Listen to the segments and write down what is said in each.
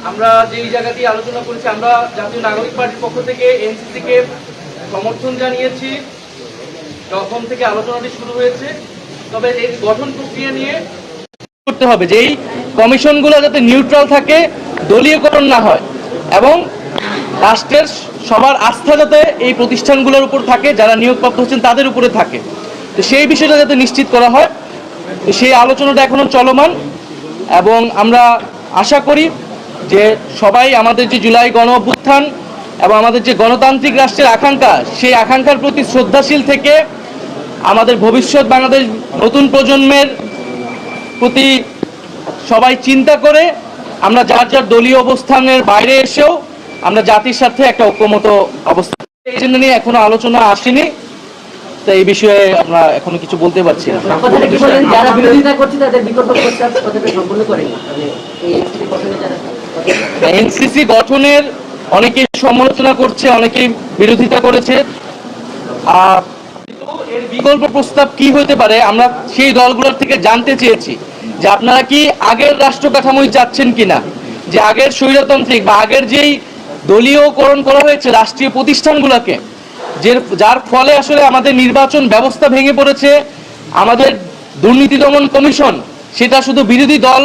আমরা যেই জায়গাটি আলোচনা করেছি, আমরা জাতীয় নাগরিক পার্টির পক্ষ থেকে এনসিসিকে সমর্থন জানিয়েছি যখন থেকে আলোচনাটি শুরু হয়েছে। তবে এই গঠন প্রক্রিয়া নিয়ে করতে হবে যে এই কমিশনগুলো যাতে নিউট্রাল থাকে, দলীয়করণ না হয় এবং রাষ্ট্রের সবার আস্থা যাতে এই প্রতিষ্ঠানগুলোর উপর থাকে, যারা নিয়োগপ্রাপ্ত হচ্ছেন তাদের উপরে থাকে। তো সেই বিষয়টা যাতে নিশ্চিত করা হয়, সেই আলোচনাটা এখনো চলমান এবং আমরা আশা করি যে সবাই আমাদের যে জুলাই গণ অভ্যুত্থান এবং আমাদের যে গণতান্ত্রিক রাষ্ট্রের আকাঙ্ক্ষা, সেই আকাঙ্ক্ষার প্রতি শ্রদ্ধাশীল থেকে আমাদের ভবিষ্যৎ বাংলাদেশ নতুন প্রজন্মের প্রতি সবাই চিন্তা করে আমরা যার যার দলীয় অবস্থানের বাইরে এসেও আমরা জাতির সাথে একটা ঐক্যমত অবস্থান, এই জন্য নিয়ে এখনো আলোচনা আসেনি। তো এই বিষয়ে আমরা এখনো কিছু বলতে পারছি না। যারা বিরোধিতা করছে তাদের বিকল্প প্রস্তাব কথাটা সম্পূর্ণ করেনি। এনসিসি গঠনের অনেকে সমালোচনা করছে, অনেকে বিরোধিতা করেছে। এর বিকল্প প্রস্তাব কি হতে পারে আমরা সেই দলগুলোর থেকে জানতে চেয়েছি যে আপনারা কি আগের রাষ্ট্র কাঠামোই চাচ্ছেন কিনা, যে আগের স্বৈরতান্ত্রিক বা আগের যেই দলীয়করণ করা হয়েছে রাষ্ট্রীয় প্রতিষ্ঠানগুলোকে, যার ফলে আসলে আমাদের নির্বাচন ব্যবস্থা ভেঙে পড়েছে, আমাদের দুর্নীতি দমন কমিশন সেটা শুধু বিরোধী দল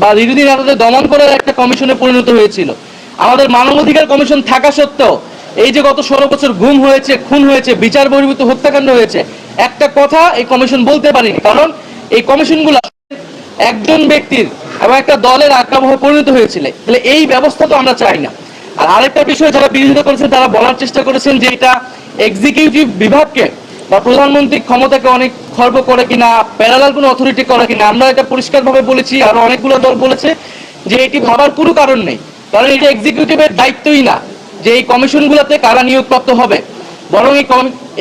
বা বিরোধী নেতাদের দমন করার একটা কমিশনে পরিণত হয়েছিল। আমাদের মানবাধিকার কমিশন থাকা সত্ত্বেও এই যে গত 16 বছর গুম হয়েছে, খুন হয়েছে, বিচার বহির্ভূত হত্যাকাণ্ড হয়েছে, একটা কথা এই কমিশন বলতে পারেনি, কারণ এই কমিশনগুলো একজন ব্যক্তির এবং একটা দলের আজ্ঞাবহে পরিণত হয়েছিল। তাহলে এই ব্যবস্থা তো আমরা চাই না। আর আরেকটা বিষয় যারা বিরোধিতা করেছেন তারা বলার চেষ্টা করেছেন যে এটা এক্সিকিউটিভ বিভাগকে বা প্রধানমন্ত্রী ক্ষমতাকে অনেক খর্ব করে কিনা, প্যারালাল কোনো অথরিটি করে কিনা। আমরা এটা পরিষ্কারভাবে বলেছি, আর অনেকগুলো দল বলেছে যে এটি ভাবার কোনো কারণ নেই, কারণ এটা এক্সিকিউটিভের দায়িত্বই না যে এই কমিশনগুলোতে কারা নিয়োগপ্রাপ্ত হবে, বরং এই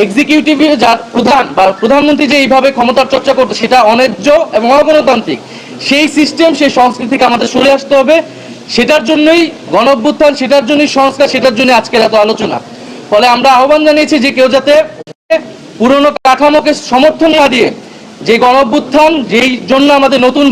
এক্সিকিউটিভে যার প্রধান বা প্রধানমন্ত্রী যে এইভাবে ক্ষমতার চর্চা করতে, সেটা অন্যায্য এবং অগণতান্ত্রিক। সেই সিস্টেম, সেই সংস্কৃতি থেকে আমাদের সরে আসতে হবে। সেটার জন্যই গণ অভ্যুত্থান, সেটার জন্যই সংস্কার, সেটার জন্য আজকের এত আলোচনা। ফলে আমরা আহ্বান জানিয়েছি যে কেউ যাতে পুরনো কাঠামোকে সমর্থন না দিয়ে যে গণ অভ্যুত্থান, যেই জন্য আমাদের নতুন